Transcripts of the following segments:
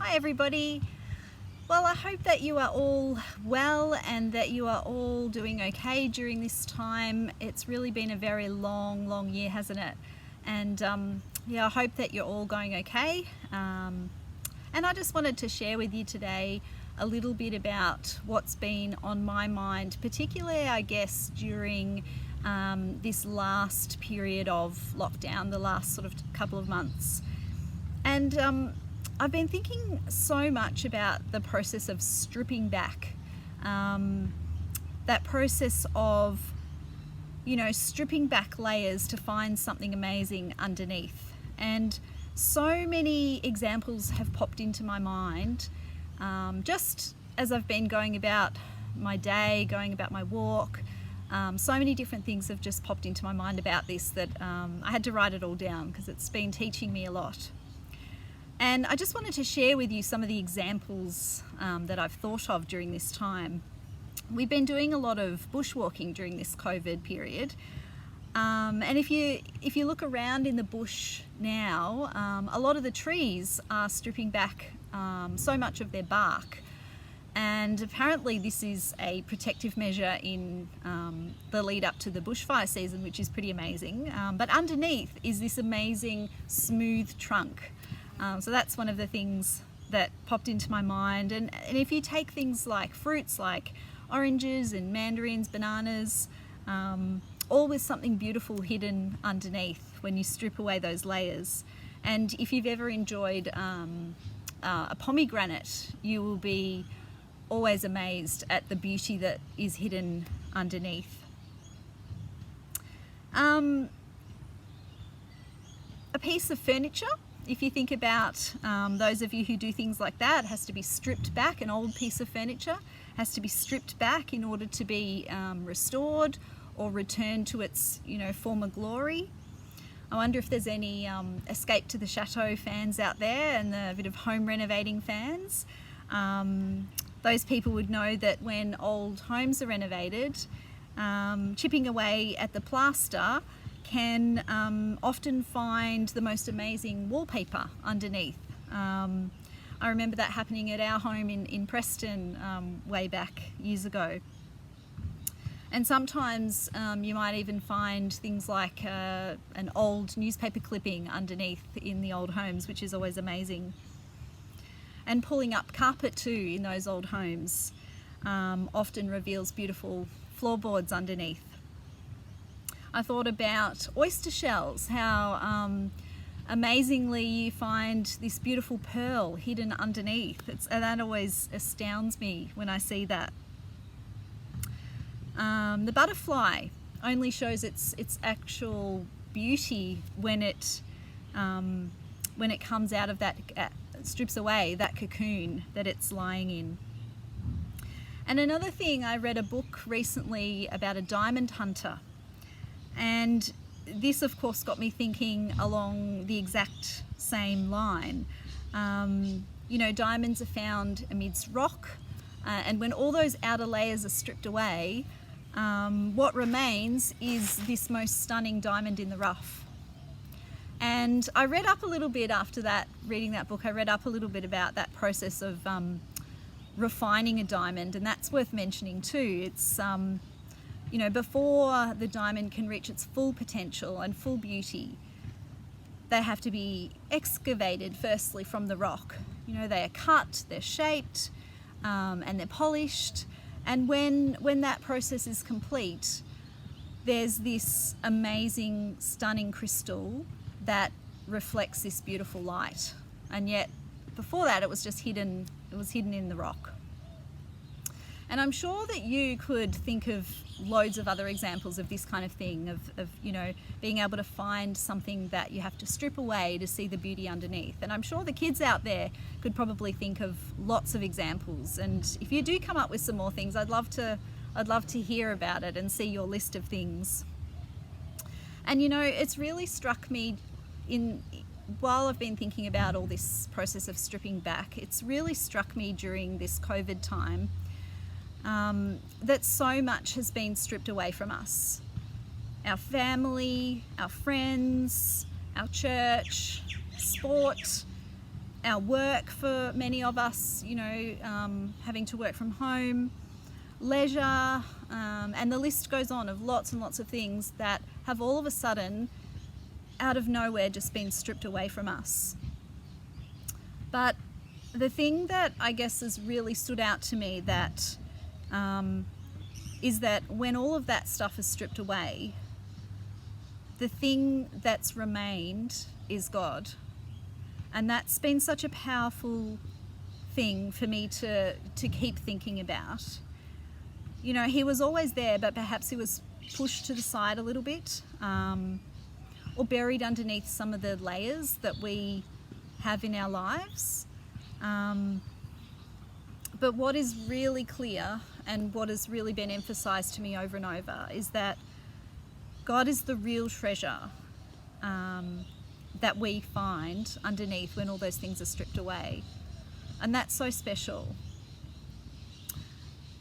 Hi everybody. Well, I hope that you are all well and that you are all doing okay during this time. It's really been a very long year, hasn't it? And I hope that you're all going okay. And I just wanted to share with you today a little bit about what's been on my mind, particularly I guess during this last period of lockdown, the last sort of couple of months. And I've been thinking so much about the process of stripping back, that process of, stripping back layers to find something amazing underneath. And so many examples have popped into my mind, just as I've been going about my day, going about my walk. So many different things have just popped into my mind about this that I had to write it all down because it's been teaching me a lot. And I just wanted to share with you some of the examples that I've thought of during this time. We've been doing a lot of bushwalking during this COVID period. And if you look around in the bush now, a lot of the trees are stripping back so much of their bark. And apparently this is a protective measure in the lead up to the bushfire season, which is pretty amazing. But underneath is this amazing smooth trunk. So that's one of the things that popped into my mind. And if you take things like fruits like oranges and mandarins, bananas, all with something beautiful hidden underneath when you strip away those layers. And if you've ever enjoyed a pomegranate, you will be always amazed at the beauty that is hidden underneath. A piece of furniture, if you think about those of you who do things like that, has to be stripped back. An old piece of furniture has to be stripped back in order to be restored or returned to its former glory. I wonder if there's any Escape to the Chateau fans out there and a bit of home renovating fans. Those people would know that when old homes are renovated, chipping away at the plaster can often find the most amazing wallpaper underneath. I remember that happening at our home in Preston way back years ago. And sometimes you might even find things like an old newspaper clipping underneath in the old homes, which is always amazing. And pulling up carpet too in those old homes often reveals beautiful floorboards underneath. I thought about oyster shells, how amazingly you find this beautiful pearl hidden underneath. And that always astounds me when I see that. The butterfly only shows its actual beauty when it comes out of that, strips away that cocoon that it's lying in. And another thing, I read a book recently about a diamond hunter. And this, of course, got me thinking along the exact same line. Diamonds are found amidst rock, and when all those outer layers are stripped away, what remains is this most stunning diamond in the rough. And I read up a little bit after that, reading that book, I read up a little bit about that process of refining a diamond, and that's worth mentioning too. It's before the diamond can reach its full potential and full beauty, they have to be excavated firstly from the rock. They are cut, they're shaped, and they're polished. And when that process is complete, there's this amazing, stunning crystal that reflects this beautiful light. And yet, before that, it was just hidden. It was hidden in the rock. And I'm sure that you could think of loads of other examples of this kind of thing, of being able to find something that you have to strip away to see the beauty underneath. And I'm sure the kids out there could probably think of lots of examples. And if you do come up with some more things, I'd love to hear about it and see your list of things. And it's really struck me while I've been thinking about all this process of stripping back, it's really struck me during this COVID time that so much has been stripped away from us. Our family, our friends, our church, sport, our work for many of us, having to work from home, leisure, and the list goes on of lots and lots of things that have all of a sudden, out of nowhere, just been stripped away from us. But the thing that I guess has really stood out to me that is that when all of that stuff is stripped away, the thing that's remained is God. And that's been such a powerful thing for me to keep thinking about. He was always there, but perhaps he was pushed to the side a little bit, or buried underneath some of the layers that we have in our lives. But what is really clear, and what has really been emphasised to me over and over, is that God is the real treasure that we find underneath when all those things are stripped away. And that's so special.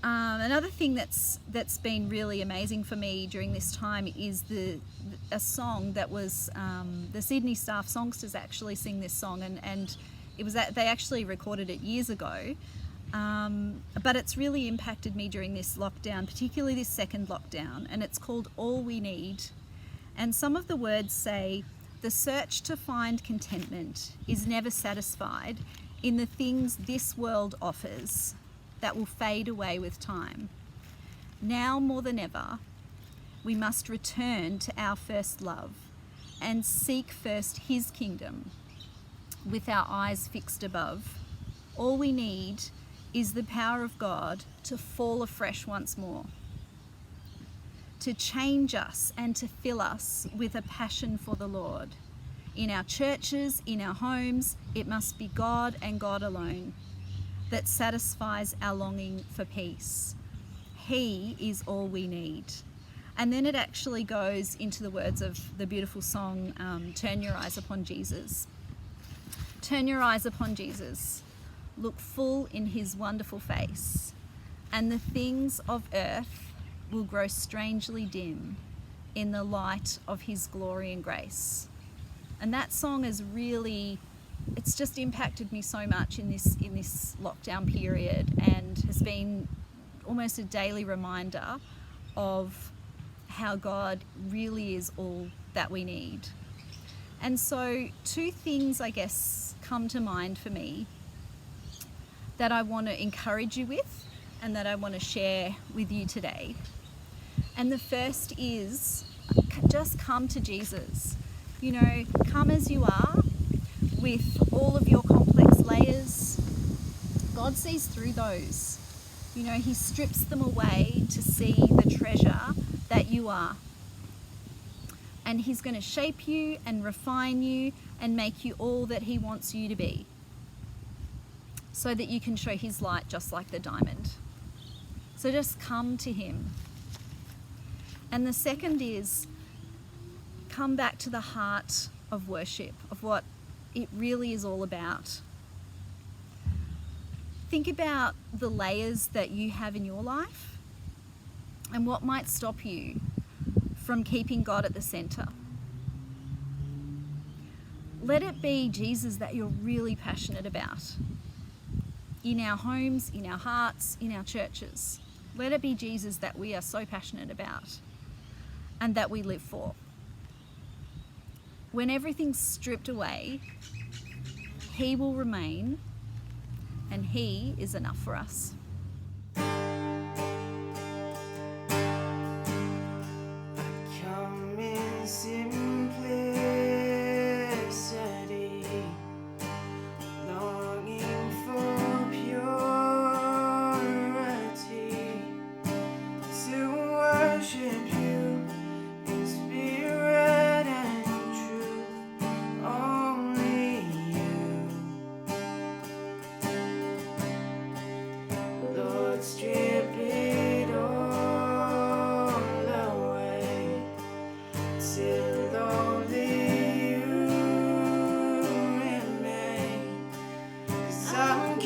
Another thing that's been really amazing for me during this time is a song that was the Sydney Staff Songsters actually sing this song, and it was they actually recorded it years ago, but it's really impacted me during this lockdown, particularly this second lockdown, and it's called All We Need. And some of the words say, "The search to find contentment is never satisfied in the things this world offers that will fade away with time. Now more than ever, we must return to our first love and seek first His kingdom with our eyes fixed above. All we need is the power of God to fall afresh once more, to change us and to fill us with a passion for the Lord. In our churches, in our homes, it must be God and God alone that satisfies our longing for peace. He is all we need." And then it actually goes into the words of the beautiful song, "Turn your eyes upon Jesus." Turn your eyes upon Jesus. Look full in His wonderful face, and the things of earth will grow strangely dim in the light of His glory and grace. And that song is really, it's just impacted me so much in this lockdown period, and has been almost a daily reminder of how God really is all that we need. And so two things, I guess, come to mind for me that I want to encourage you with and that I want to share with you today. And the first is just come to Jesus. Come as you are, with all of your complex layers. God sees through those. He strips them away to see the treasure that you are. And He's going to shape you and refine you and make you all that He wants you to be, so that you can show His light just like the diamond. So just come to Him. And the second is, come back to the heart of worship, of what it really is all about. Think about the layers that you have in your life and what might stop you from keeping God at the center. Let it be Jesus that you're really passionate about in our homes, in our hearts, in our churches. Let it be Jesus that we are so passionate about and that we live for. When everything's stripped away, He will remain, and He is enough for us. Come in simplicity, longing for purity, to worship You in spirit and truth, only You. Lord, strip it all away, till only You remain. 'Cause I'm